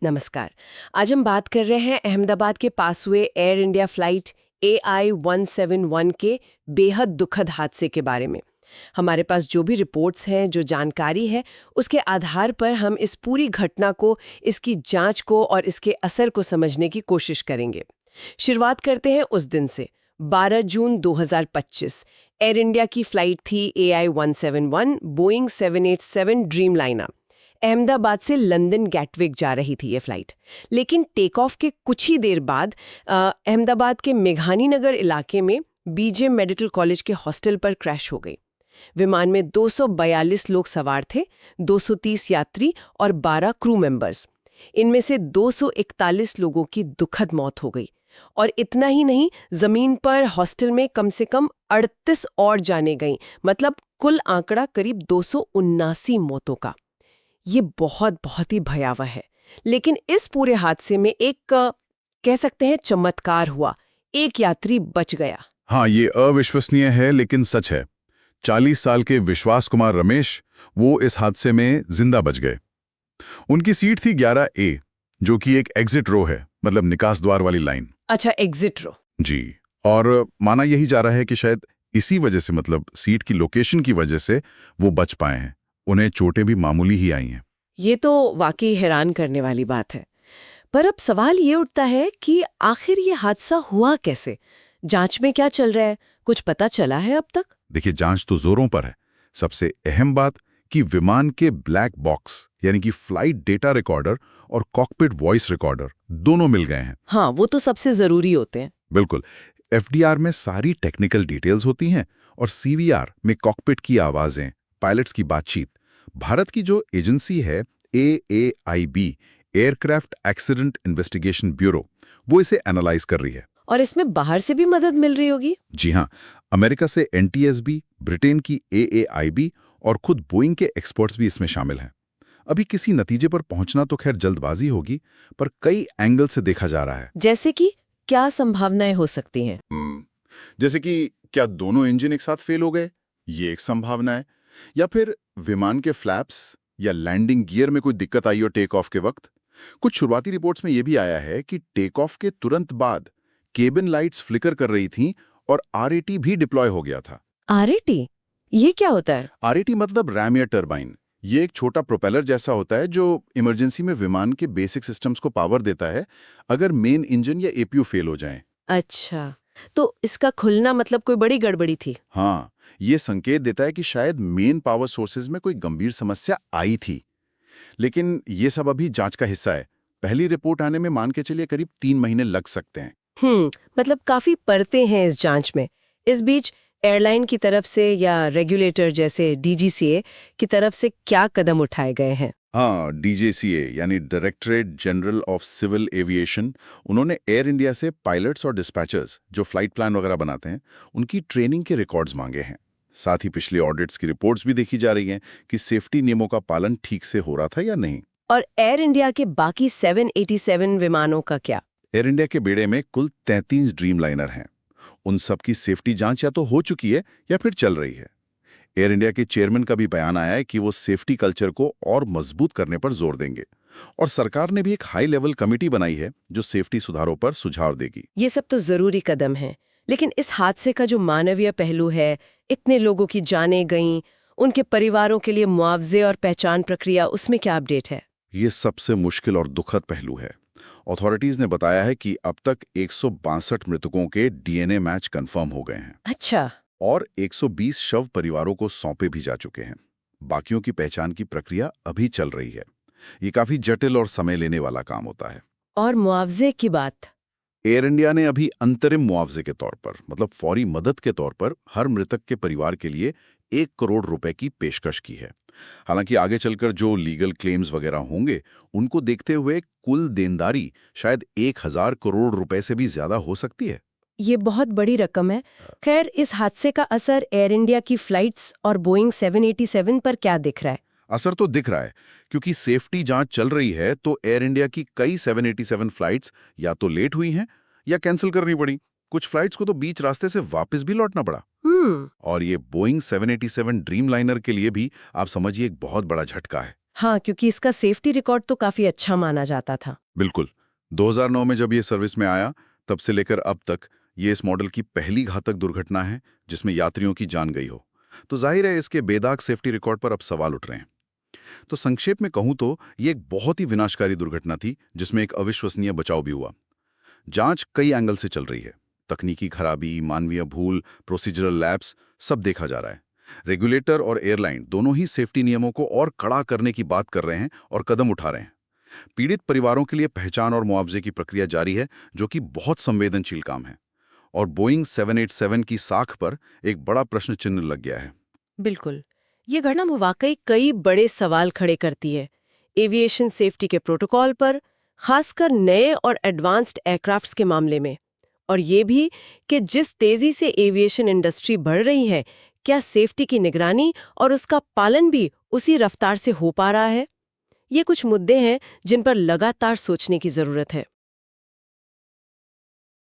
नमस्कार। आज हम बात कर रहे हैं अहमदाबाद के पास हुए एयर इंडिया फ्लाइट AI-171 के बेहद दुखद हादसे के बारे में। हमारे पास जो भी रिपोर्ट्स हैं, जो जानकारी है, उसके आधार पर हम इस पूरी घटना को, इसकी जांच को और इसके असर को समझने की कोशिश करेंगे। शुरुआत करते हैं उस दिन से। 12 जून 2025 एयर इंडिया की फ्लाइट थी AI-171 बोइंग 787 ड्रीमलाइनर। अहमदाबाद से लंदन गैटविक जा रही थी ये फ्लाइट, लेकिन टेक ऑफ के कुछ ही देर बाद अहमदाबाद के मेघानी नगर इलाके में बीजे मेडिकल कॉलेज के हॉस्टल पर क्रैश हो गई। विमान में 242 लोग सवार थे, 230 यात्री और 12 क्रू मेंबर्स। इनमें से 241 लोगों की दुखद मौत हो गई। और इतना ही नहीं, जमीन पर हॉस्टल में कम से कम 38 और जाने गईं, मतलब कुल आंकड़ा करीब 279 मौतों का। ये बहुत ही भयावह है। लेकिन इस पूरे हादसे में एक कह सकते हैं चमत्कार हुआ। एक यात्री बच गया। हाँ, ये अविश्वसनीय है लेकिन सच है। 40 साल के विश्वास कुमार रमेश, वो इस हादसे में जिंदा बच गए। उनकी सीट थी 11A, जो कि एक एग्जिट रो है, मतलब निकास द्वार वाली लाइन। अच्छा, एग्जिट रो। जी। और माना यही जा रहा है कि शायद इसी वजह से, मतलब सीट की लोकेशन की वजह से वो बच पाए हैं। उन्हें चोटें भी मामूली ही आई हैं। ये तो वाकई हैरान करने वाली बात है। पर अब सवाल ये उठता है कि आखिर ये हादसा हुआ कैसे? जांच में क्या चल रहा है? कुछ पता चला है अब तक? देखिए, जांच तो जोरों पर है। सबसे अहम बात कि विमान के ब्लैक बॉक्स यानी कि फ्लाइट डेटा रिकॉर्डर और कॉकपिट वॉइस रिकॉर्डर दोनों मिल गए हैं। हाँ, वो तो सबसे जरूरी होते हैं। बिल्कुल। FDR में सारी टेक्निकल डिटेल्स होती हैं और CVR में कॉकपिट की आवाजें, पायलट्स की बातचीत। भारत की जो एजेंसी है AAIB, aircraft accident investigation bureau, वो इसे एनालाइज कर रही है। और इसमें बाहर से भी मदद मिल रही होगी? जी हाँ, अमेरिका से NTSB, ब्रिटेन की AAIB और खुद बोइंग के एक्सपर्ट्स भी इसमें शामिल हैं। अभी किसी नतीजे पर पहुंचना तो खैर जल्दबाजी होगी, पर कई एंगल से देखा जा रहा है। जैसे कि क्या संभावनाएं हो सकती हैं? जैसे कि क्या दोनों इंजन एक साथ फेल हो गए, ये एक संभावना है। या फिर विमान के फ्लैप्स या लैंडिंग गियर में कोई दिक्कत आई हो टेक ऑफ के वक्त। कुछ शुरुआती रिपोर्ट्स में यह भी आया है कि टेक ऑफ के तुरंत बाद केबिन लाइट्स फ्लिकर कर रही थीं और RAT भी डिप्लॉय हो गया था। RAT? ये क्या होता है? RAT मतलब रैम या टर्बाइन। ये एक छोटा प्रोपेलर जैसा होता है जो इमरजेंसी में विमान के बेसिक सिस्टम्स को पावर देता है अगर मेन इंजन या APU फेल हो जाएं। अच्छा, तो इसका खुलना मतलब कोई बड़ी गड़बड़ी थी? हाँ, ये संकेत देता है कि शायद मेन पावर सोर्सेज में कोई गंभीर समस्या आई थी। लेकिन ये सब अभी जांच का हिस्सा है। पहली रिपोर्ट आने में मान के चलिए करीब 3 महीने लग सकते हैं। मतलब काफी परतें हैं इस जांच में। इस बीच एयरलाइन की तरफ से या रेगुलेटर जैसे DGCA की तरफ से क्या कदम उठाए गए हैं? हाँ, DGCA यानी Directorate General of Civil Aviation, उन्होंने एयर इंडिया से पायलट्स और डिस्पैचर्स जो फ्लाइट प्लान वगैरह बनाते हैं, उनकी ट्रेनिंग के रिकॉर्ड्स मांगे हैं। साथ ही पिछले ऑडिट्स की रिपोर्ट्स भी देखी जा रही हैं कि सेफ्टी नियमों का पालन ठीक से हो रहा था या नहीं। और एयर इंडिया के बाकी 787 विमानों का क्या? एयर इंडिया के बेड़े में कुल 33 ड्रीमलाइनर हैं। उन सब की सेफ्टी जांच या तो हो चुकी है या फिर चल रही है। एयर इंडिया के चेयरमैन का भी बयान आया है कि वो सेफ्टी कल्चर को और मजबूत करने पर जोर देंगे। और सरकार ने भी एक हाई लेवल कमेटी बनाई है जो सेफ्टी सुधारों पर सुझाव देगी। ये सब तो जरूरी कदम है, लेकिन इस हादसे का जो मानवीय पहलू है, इतने लोगों की जानें गईं, उनके परिवारों के लिए मुआवजे और पहचान प्रक्रिया, उसमें क्या अपडेट है? ये सबसे मुश्किल और दुखद पहलू है। अथॉरिटीज ने बताया है कि अब तक 162 मृतकों के DNA मैच कंफर्म हो गए हैं। अच्छा। और 120 शव परिवारों को सौंपे भी जा चुके हैं। बाकियों की पहचान की प्रक्रिया अभी चल रही है। ये काफी जटिल और समय लेने वाला काम होता है। और मुआवजे की बात? एयर इंडिया ने अभी अंतरिम मुआवजे के तौर पर, मतलब फौरी मदद के तौर पर, हर मृतक के परिवार के लिए 1 करोड़ रुपए की पेशकश की है। हालांकि आगे चलकर जो लीगल क्लेम्स वगैरह होंगे, उनको देखते हुए कुल देनदारी शायद 1000 करोड़ रुपए से भी ज्यादा हो सकती है। ये बहुत बड़ी रकम है। खैर, इस हादसे का असर एयर इंडिया की फ्लाइट्स और बोइंग 787 पर क्या दिख रहा है? असर तो दिख रहा है, क्योंकि सेफ्टी जांच चल रही है तो एयर इंडिया की कई 787 फ्लाइट्स या तो लेट हुई हैं या कैंसिल करनी पड़ी। कुछ फ्लाइट्स को तो बीच रास्ते से वापस भी लौटना पड़ा। और ये बोइंग 787 ड्रीमलाइनर के लिए भी आप समझिए एक बहुत बड़ा झटका है। हाँ, क्योंकि इसका सेफ्टी रिकॉर्ड तो काफी अच्छा माना जाता था। बिल्कुल। 2009 में जब ये सर्विस में आया, तब से लेकर अब तक ये इस मॉडल की पहली घातक दुर्घटना है जिसमें यात्रियों की जान गई हो। तो जाहिर है इसके बेदाग सेफ्टी रिकॉर्ड पर अब सवाल उठ रहे हैं। तो संक्षेप में कहूं तो ये एक बहुत ही विनाशकारी दुर्घटना थी जिसमें एक अविश्वसनीय बचाव भी हुआ। जांच कई एंगल से चल रही है। तकनीकी खराबी, मानवीय भूल, प्रोसीजरल लैप्स, सब देखा जा रहा है। रेगुलेटर और एयरलाइन दोनों ही सेफ्टी नियमों को और कड़ा करने की बात कर रहे हैं और कदम उठा रहे हैं। पीड़ित परिवारों के लिए पहचान और मुआवजे की प्रक्रिया जारी है, जो कि बहुत संवेदनशील काम है। और बोइंग 787 की साख पर एक बड़ा प्रश्न चिन्ह लग गया है। बिल्कुल। ये घटना वाकई कई बड़े सवाल खड़े करती है। एविएशन सेफ्टी के प्रोटोकॉल पर, खासकर नए और एडवांस्ड एयरक्राफ्ट्स के मामले में। और ये भी कि जिस तेजी से एविएशन इंडस्ट्री बढ़ रही है, क्या सेफ्टी की निगरानी और उसका पालन भी उसी रफ्तार से हो पा रहा है? ये कुछ मुद्दे हैं जिन पर लगातार सोचने की जरूरत है।